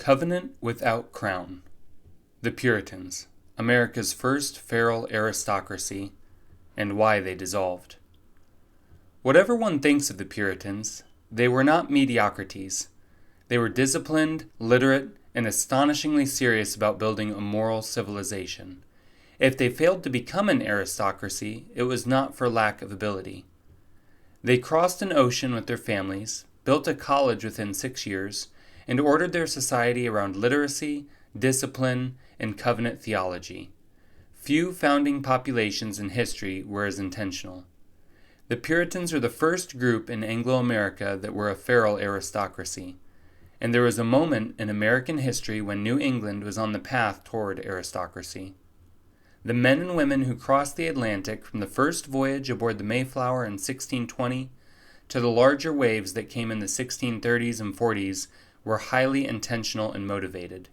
Covenant without crown. The Puritans, America's first feral aristocracy, and why they dissolved. Whatever one thinks of the Puritans, they were not mediocrities. They were disciplined, literate, and astonishingly serious about building a moral civilization. If they failed to become an aristocracy, it was not for lack of ability. They crossed an ocean with their families, built a college within 6 years, and ordered their society around literacy, discipline, and covenant theology. Few founding populations in history were as intentional. The Puritans were the first group in Anglo-America that were a feral aristocracy, and there was a moment in American history when New England was on the path toward aristocracy. The men and women who crossed the Atlantic from the first voyage aboard the Mayflower in 1620 to the larger waves that came in the 1630s and 40s were highly intentional and motivated.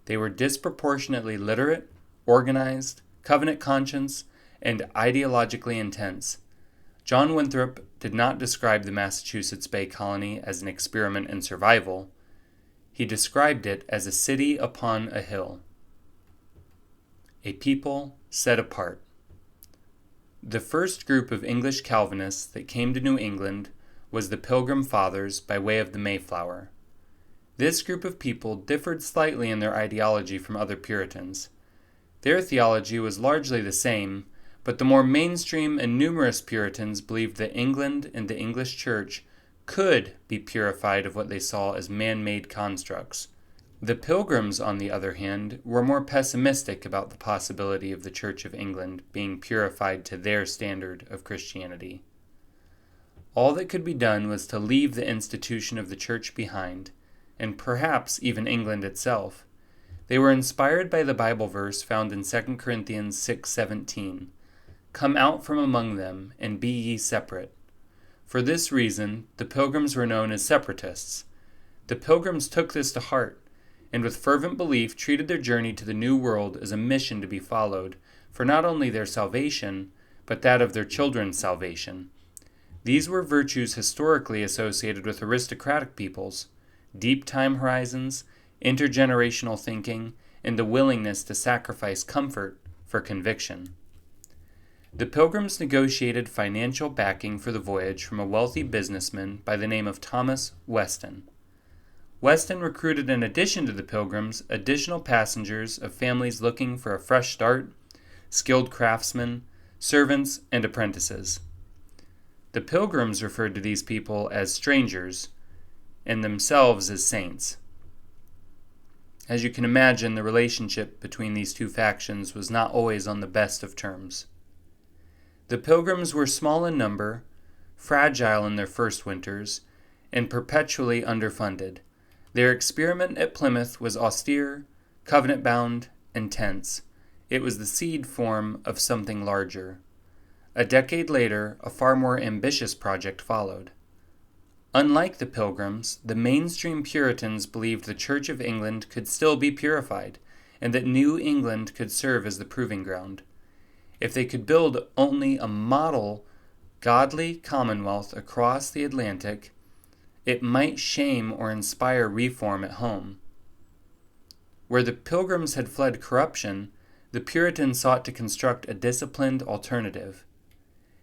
They were disproportionately literate, organized, covenant conscious, and ideologically intense. John Winthrop did not describe the Massachusetts Bay Colony as an experiment in survival. He described it as a city upon a hill. A people set apart. The first group of English Calvinists that came to New England was the Pilgrim Fathers by way of the Mayflower. This group of people differed slightly in their ideology from other Puritans. Their theology was largely the same, but the more mainstream and numerous Puritans believed that England and the English Church could be purified of what they saw as man-made constructs. The Pilgrims, on the other hand, were more pessimistic about the possibility of the Church of England being purified to their standard of Christianity. All that could be done was to leave the institution of the Church behind, and perhaps even England itself. They were inspired by the Bible verse found in 2 Corinthians 6:17, "Come out from among them, and be ye separate." For this reason, the Pilgrims were known as separatists. The Pilgrims took this to heart, and with fervent belief treated their journey to the New World as a mission to be followed, for not only their salvation, but that of their children's salvation. These were virtues historically associated with aristocratic peoples: deep time horizons, intergenerational thinking, and the willingness to sacrifice comfort for conviction. The Pilgrims negotiated financial backing for the voyage from a wealthy businessman by the name of Thomas Weston. Weston recruited, in addition to the Pilgrims, additional passengers of families looking for a fresh start, skilled craftsmen, servants, and apprentices. The Pilgrims referred to these people as strangers, and themselves as saints. As you can imagine, the relationship between these two factions was not always on the best of terms. The Pilgrims were small in number, fragile in their first winters, and perpetually underfunded. Their experiment at Plymouth was austere, covenant-bound, and tense. It was the seed form of something larger. A decade later, a far more ambitious project followed. Unlike the Pilgrims, the mainstream Puritans believed the Church of England could still be purified, and that New England could serve as the proving ground. If they could build only a model, godly commonwealth across the Atlantic, it might shame or inspire reform at home. Where the Pilgrims had fled corruption, the Puritans sought to construct a disciplined alternative.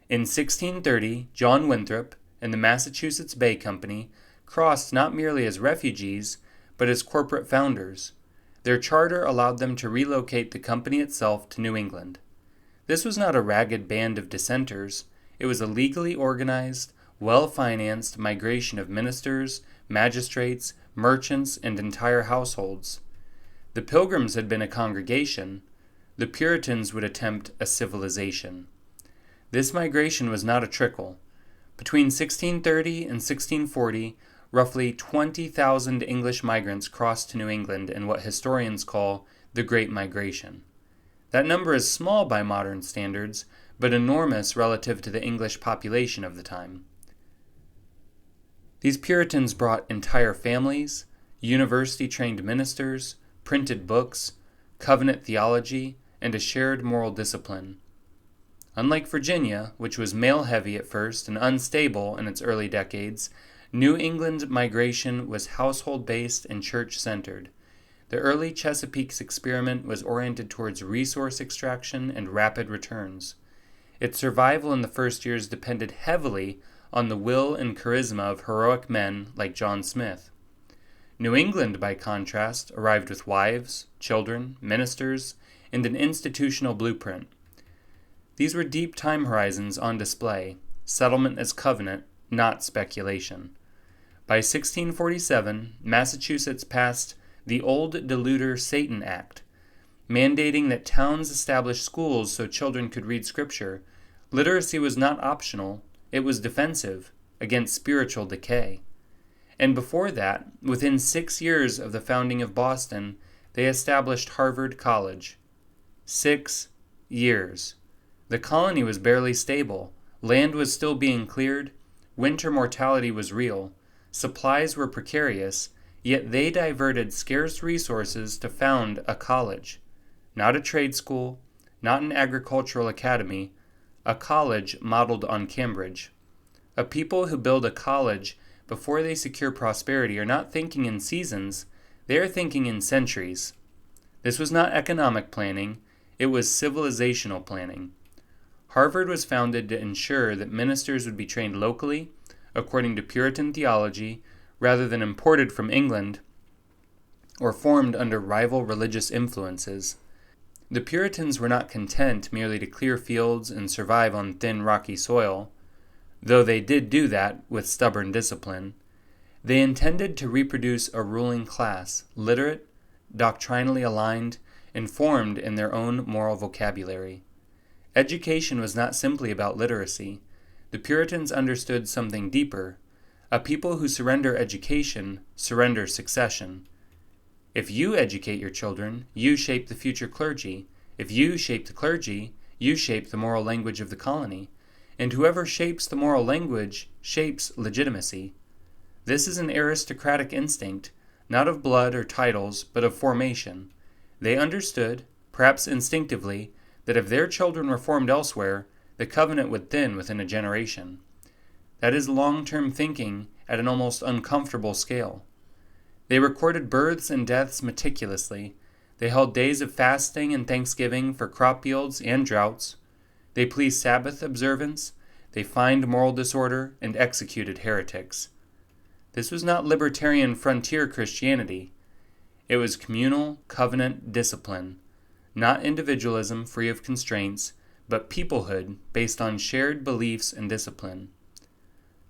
In 1630, John Winthrop and the Massachusetts Bay Company crossed not merely as refugees, but as corporate founders. Their charter allowed them to relocate the company itself to New England. This was not a ragged band of dissenters. It was a legally organized, well-financed migration of ministers, magistrates, merchants, and entire households. The Pilgrims had been a congregation. The Puritans would attempt a civilization. This migration was not a trickle. Between 1630 and 1640, roughly 20,000 English migrants crossed to New England in what historians call the Great Migration. That number is small by modern standards, but enormous relative to the English population of the time. These Puritans brought entire families, university-trained ministers, printed books, covenant theology, and a shared moral discipline. Unlike Virginia, which was male-heavy at first and unstable in its early decades, New England migration was household-based and church-centered. The early Chesapeake's experiment was oriented towards resource extraction and rapid returns. Its survival in the first years depended heavily on the will and charisma of heroic men like John Smith. New England, by contrast, arrived with wives, children, ministers, and an institutional blueprint. These were deep time horizons on display, settlement as covenant, not speculation. By 1647, Massachusetts passed the Old Deluder Satan Act, mandating that towns establish schools so children could read scripture. Literacy was not optional, it was defensive against spiritual decay. And before that, within 6 years of the founding of Boston, they established Harvard College. 6 years. The colony was barely stable, land was still being cleared, winter mortality was real, supplies were precarious, yet they diverted scarce resources to found a college. Not a trade school, not an agricultural academy, a college modeled on Cambridge. A people who build a college before they secure prosperity are not thinking in seasons, they are thinking in centuries. This was not economic planning, it was civilizational planning. Harvard was founded to ensure that ministers would be trained locally, according to Puritan theology, rather than imported from England or formed under rival religious influences. The Puritans were not content merely to clear fields and survive on thin, rocky soil, though they did do that with stubborn discipline. They intended to reproduce a ruling class, literate, doctrinally aligned, and formed in their own moral vocabulary. Education was not simply about literacy. The Puritans understood something deeper. A people who surrender education surrender succession. If you educate your children, you shape the future clergy. If you shape the clergy, you shape the moral language of the colony. And whoever shapes the moral language shapes legitimacy. This is an aristocratic instinct, not of blood or titles, but of formation. They understood, perhaps instinctively, that if their children were formed elsewhere, the covenant would thin within a generation. That is long-term thinking at an almost uncomfortable scale. They recorded births and deaths meticulously. They held days of fasting and thanksgiving for crop yields and droughts. They pleased Sabbath observance. They fined moral disorder and executed heretics. This was not libertarian frontier Christianity. It was communal, covenant discipline, not individualism free of constraints, but peoplehood based on shared beliefs and discipline.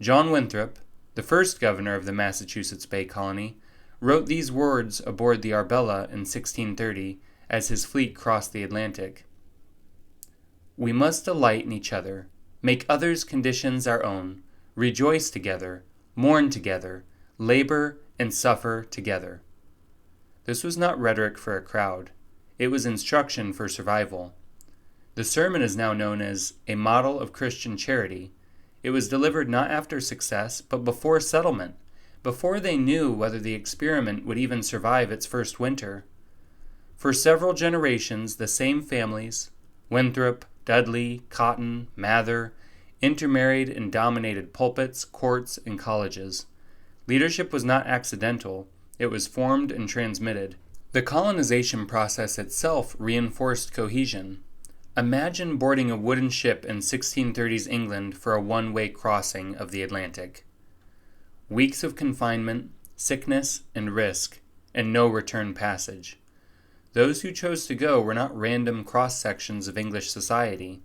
John Winthrop, the first governor of the Massachusetts Bay Colony, wrote these words aboard the Arbella in 1630 as his fleet crossed the Atlantic. "We must delight in each other, make others' conditions our own, rejoice together, mourn together, labor and suffer together." This was not rhetoric for a crowd. It was instruction for survival. The sermon is now known as a model of Christian charity. It was delivered not after success, but before settlement, before they knew whether the experiment would even survive its first winter. For several generations, the same families, Winthrop, Dudley, Cotton, Mather, intermarried and dominated pulpits, courts, and colleges. Leadership was not accidental, it was formed and transmitted. The colonization process itself reinforced cohesion. Imagine boarding a wooden ship in 1630s England for a one-way crossing of the Atlantic. Weeks of confinement, sickness, and risk, and no return passage. Those who chose to go were not random cross-sections of English society.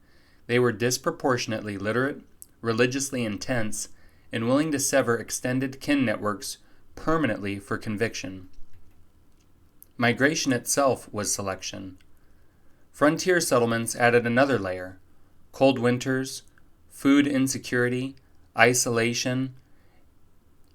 They were disproportionately literate, religiously intense, and willing to sever extended kin networks permanently for conviction. Migration itself was selection. Frontier settlements added another layer. Cold winters, food insecurity, isolation,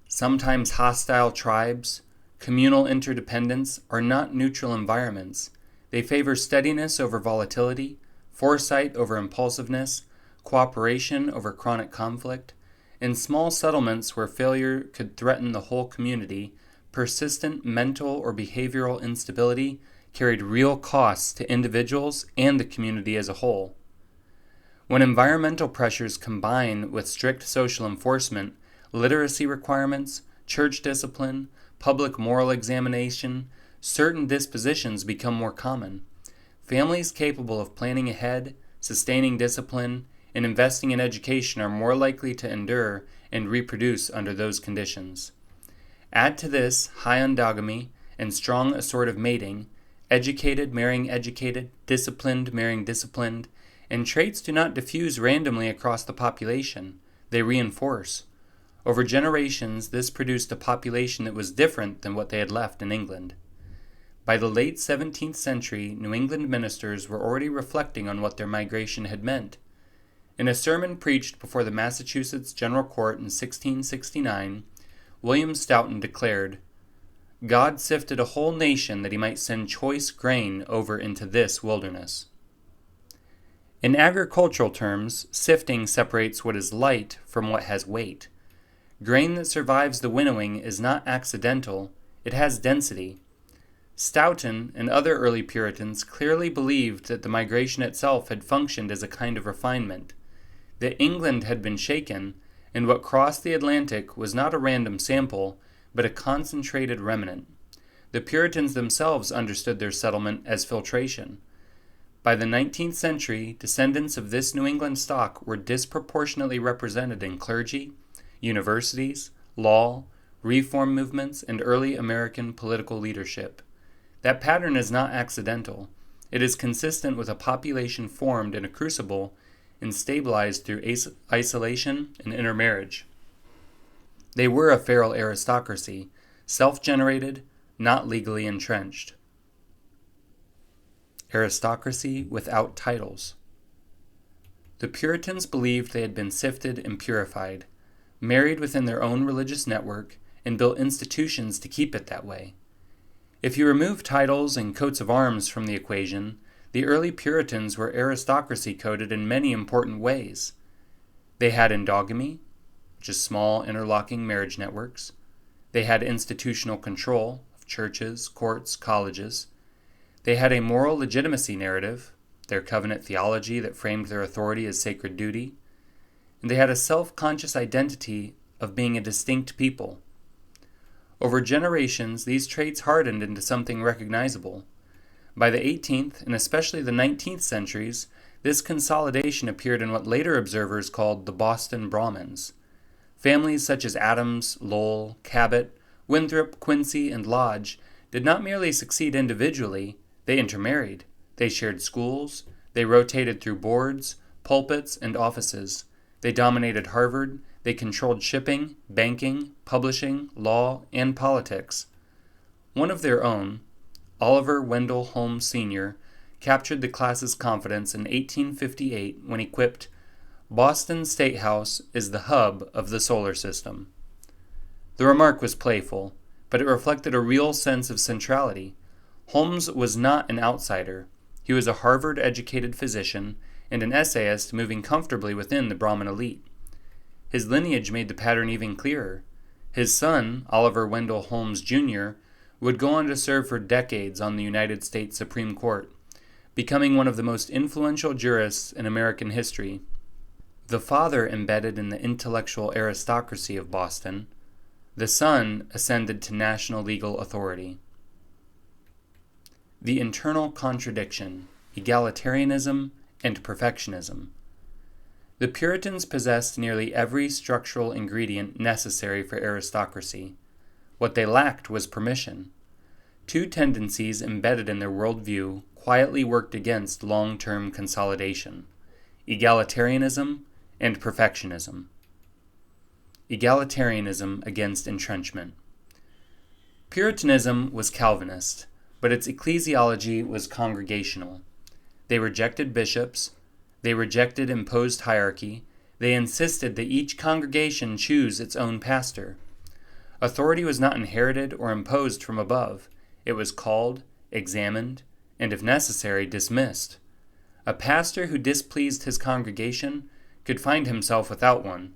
sometimes hostile tribes, communal interdependence are not neutral environments. They favor steadiness over volatility, foresight over impulsiveness, cooperation over chronic conflict. In small settlements where failure could threaten the whole community, persistent mental or behavioral instability carried real costs to individuals and the community as a whole. When environmental pressures combine with strict social enforcement, literacy requirements, church discipline, public moral examination, certain dispositions become more common. Families capable of planning ahead, sustaining discipline, and investing in education are more likely to endure and reproduce under those conditions. Add to this high endogamy and strong assortive mating, educated marrying educated, disciplined marrying disciplined, and traits do not diffuse randomly across the population, they reinforce. Over generations, this produced a population that was different than what they had left in England. By the late 17th century, New England ministers were already reflecting on what their migration had meant. In a sermon preached before the Massachusetts General Court in 1669, William Stoughton declared, "God sifted a whole nation that he might send choice grain over into this wilderness." In agricultural terms, sifting separates what is light from what has weight. Grain that survives the winnowing is not accidental, it has density. Stoughton and other early Puritans clearly believed that the migration itself had functioned as a kind of refinement, that England had been shaken, and what crossed the Atlantic was not a random sample, but a concentrated remnant. The Puritans themselves understood their settlement as filtration. By the 19th century, descendants of this New England stock were disproportionately represented in clergy, universities, law, reform movements, and early American political leadership. That pattern is not accidental. It is consistent with a population formed in a crucible and stabilized through isolation and intermarriage. They were a feral aristocracy, self-generated, not legally entrenched. Aristocracy without titles. The Puritans believed they had been sifted and purified, married within their own religious network, and built institutions to keep it that way. If you remove titles and coats of arms from the equation, the early Puritans were aristocracy coded in many important ways. They had endogamy, which is small interlocking marriage networks. They had institutional control of churches, courts, colleges. They had a moral legitimacy narrative, their covenant theology that framed their authority as sacred duty. And they had a self-conscious identity of being a distinct people. Over generations, these traits hardened into something recognizable. By the 18th and especially the 19th centuries, this consolidation appeared in what later observers called the Boston Brahmins. Families such as Adams, Lowell, Cabot, Winthrop, Quincy, and Lodge did not merely succeed individually, they intermarried. They shared schools, they rotated through boards, pulpits, and offices. They dominated Harvard, they controlled shipping, banking, publishing, law, and politics. One of their own, Oliver Wendell Holmes Sr., captured the class's confidence in 1858 when he quipped, "Boston State House is the hub of the solar system." The remark was playful, but it reflected a real sense of centrality. Holmes was not an outsider. He was a Harvard-educated physician and an essayist moving comfortably within the Brahmin elite. His lineage made the pattern even clearer. His son, Oliver Wendell Holmes Jr., would go on to serve for decades on the United States Supreme Court, becoming one of the most influential jurists in American history. The father embedded in the intellectual aristocracy of Boston. The son ascended to national legal authority. The internal contradiction, egalitarianism, and perfectionism. The Puritans possessed nearly every structural ingredient necessary for aristocracy. What they lacked was permission. Two tendencies embedded in their worldview quietly worked against long-term consolidation: egalitarianism and perfectionism. Egalitarianism against entrenchment. Puritanism was Calvinist, but its ecclesiology was congregational. They rejected bishops, they rejected imposed hierarchy, they insisted that each congregation choose its own pastor. Authority was not inherited or imposed from above. It was called, examined, and if necessary, dismissed. A pastor who displeased his congregation could find himself without one.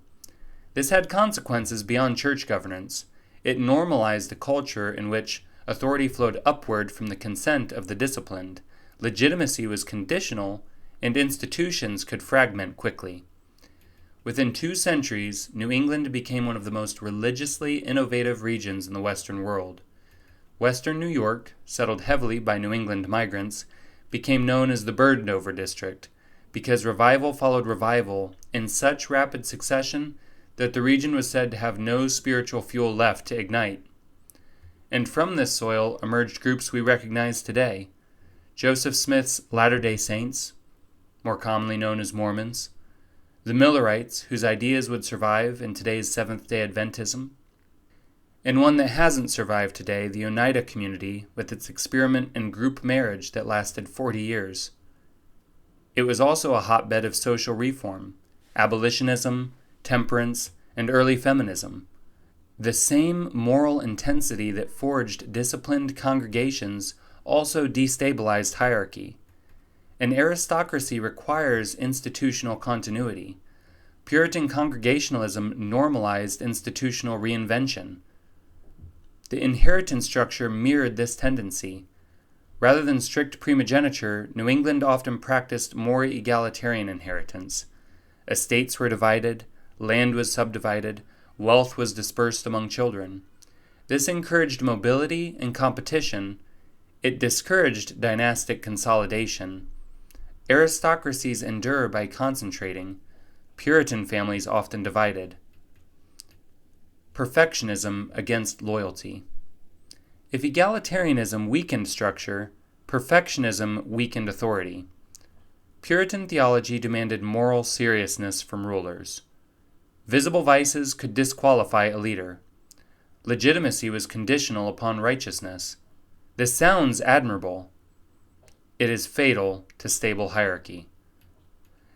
This had consequences beyond church governance. It normalized a culture in which authority flowed upward from the consent of the disciplined, legitimacy was conditional, and institutions could fragment quickly. Within 2 centuries, New England became one of the most religiously innovative regions in the Western world. Western New York, settled heavily by New England migrants, became known as the Bird-Over District, because revival followed revival in such rapid succession that the region was said to have no spiritual fuel left to ignite. And from this soil emerged groups we recognize today: Joseph Smith's Latter-day Saints, more commonly known as Mormons; the Millerites, whose ideas would survive in today's Seventh-day Adventism; and one that hasn't survived today, the Oneida community, with its experiment in group marriage that lasted 40 years. It was also a hotbed of social reform, abolitionism, temperance, and early feminism. The same moral intensity that forged disciplined congregations also destabilized hierarchy. An aristocracy requires institutional continuity. Puritan Congregationalism normalized institutional reinvention. The inheritance structure mirrored this tendency. Rather than strict primogeniture, New England often practiced more egalitarian inheritance. Estates were divided, land was subdivided, wealth was dispersed among children. This encouraged mobility and competition. It discouraged dynastic consolidation. Aristocracies endure by concentrating. Puritan families often divided. Perfectionism against loyalty. If egalitarianism weakened structure, perfectionism weakened authority. Puritan theology demanded moral seriousness from rulers. Visible vices could disqualify a leader. Legitimacy was conditional upon righteousness. This sounds admirable. It is fatal to stable hierarchy.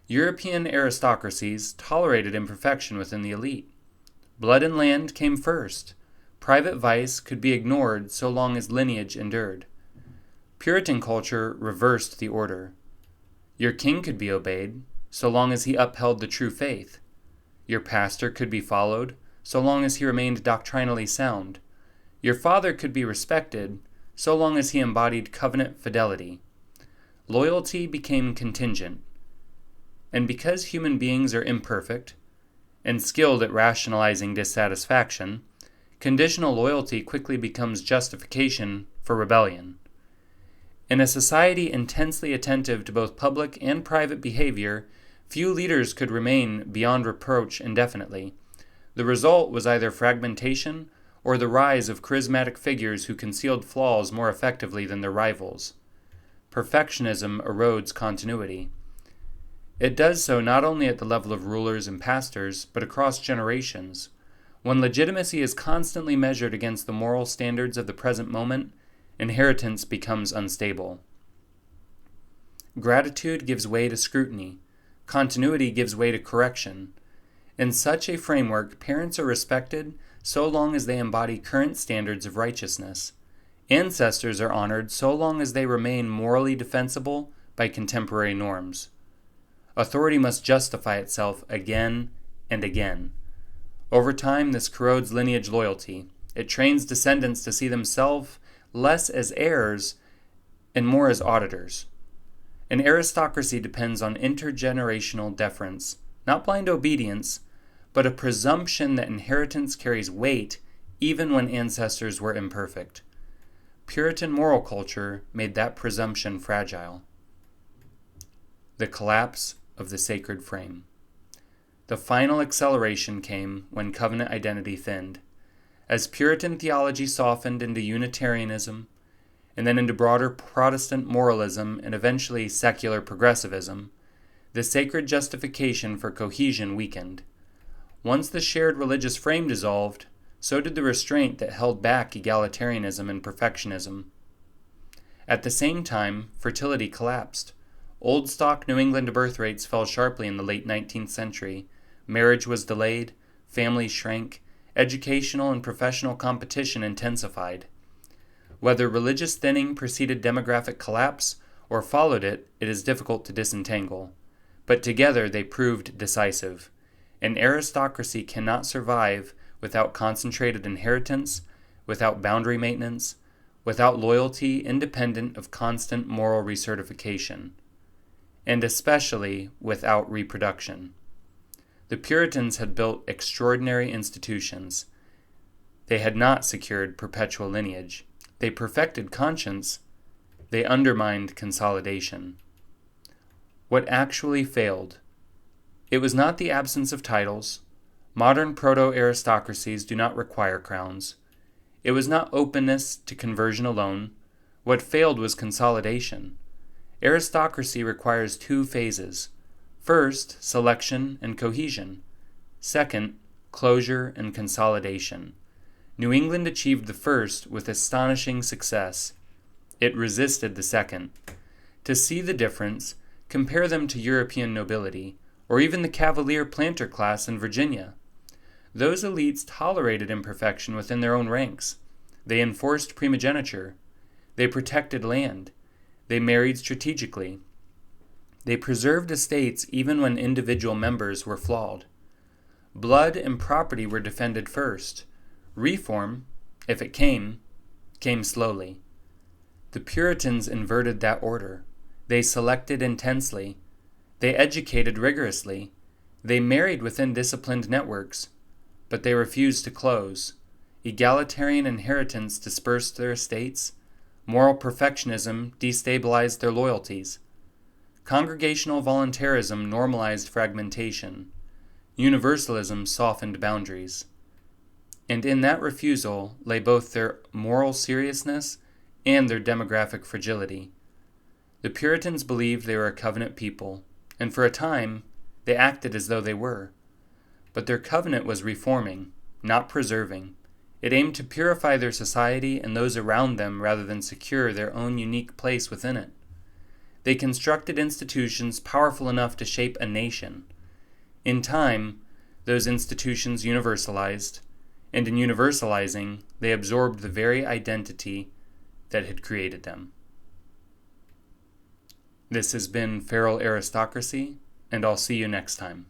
European aristocracies tolerated imperfection within the elite. Blood and land came first. Private vice could be ignored so long as lineage endured. Puritan culture reversed the order. Your king could be obeyed so long as he upheld the true faith. Your pastor could be followed so long as he remained doctrinally sound. Your father could be respected so long as he embodied covenant fidelity. Loyalty became contingent. And because human beings are imperfect and skilled at rationalizing dissatisfaction, conditional loyalty quickly becomes justification for rebellion. In a society intensely attentive to both public and private behavior, few leaders could remain beyond reproach indefinitely. The result was either fragmentation or the rise of charismatic figures who concealed flaws more effectively than their rivals. Perfectionism erodes continuity. It does so not only at the level of rulers and pastors, but across generations. When legitimacy is constantly measured against the moral standards of the present moment, inheritance becomes unstable. Gratitude gives way to scrutiny. Continuity gives way to correction. In such a framework, parents are respected so long as they embody current standards of righteousness. Ancestors are honored so long as they remain morally defensible by contemporary norms. Authority must justify itself again and again. Over time, this corrodes lineage loyalty. It trains descendants to see themselves less as heirs and more as auditors. An aristocracy depends on intergenerational deference, not blind obedience, but a presumption that inheritance carries weight even when ancestors were imperfect. Puritan moral culture made that presumption fragile. The collapse of the sacred frame. The final acceleration came when covenant identity thinned. As Puritan theology softened into Unitarianism, and then into broader Protestant moralism and eventually secular progressivism, the sacred justification for cohesion weakened. Once the shared religious frame dissolved, so did the restraint that held back egalitarianism and perfectionism. At the same time, fertility collapsed. Old stock New England birth rates fell sharply in the late 19th century. Marriage was delayed, families shrank, educational and professional competition intensified. Whether religious thinning preceded demographic collapse or followed it, it is difficult to disentangle. But together they proved decisive. An aristocracy cannot survive without concentrated inheritance, without boundary maintenance, without loyalty independent of constant moral recertification, and especially without reproduction. The Puritans had built extraordinary institutions. They had not secured perpetual lineage. They perfected conscience. They undermined consolidation. What actually failed? It was not the absence of titles. Modern proto-aristocracies do not require crowns. It was not openness to conversion alone. What failed was consolidation. Aristocracy requires two phases. First, selection and cohesion. Second, closure and consolidation. New England achieved the first with astonishing success. It resisted the second. To see the difference, compare them to European nobility, or even the cavalier planter class in Virginia. Those elites tolerated imperfection within their own ranks. They enforced primogeniture. They protected land. They married strategically. They preserved estates even when individual members were flawed. Blood and property were defended first. Reform, if it came slowly. The Puritans inverted that order. They selected intensely. They educated rigorously. They married within disciplined networks, but they refused to close. Egalitarian inheritance dispersed their estates. Moral perfectionism destabilized their loyalties. Congregational voluntarism normalized fragmentation. Universalism softened boundaries. And in that refusal lay both their moral seriousness and their demographic fragility. The Puritans believed they were a covenant people, and for a time, they acted as though they were. But their covenant was reforming, not preserving. It aimed to purify their society and those around them rather than secure their own unique place within it. They constructed institutions powerful enough to shape a nation. In time, those institutions universalized, and in universalizing, they absorbed the very identity that had created them. This has been Feral Aristocracy, and I'll see you next time.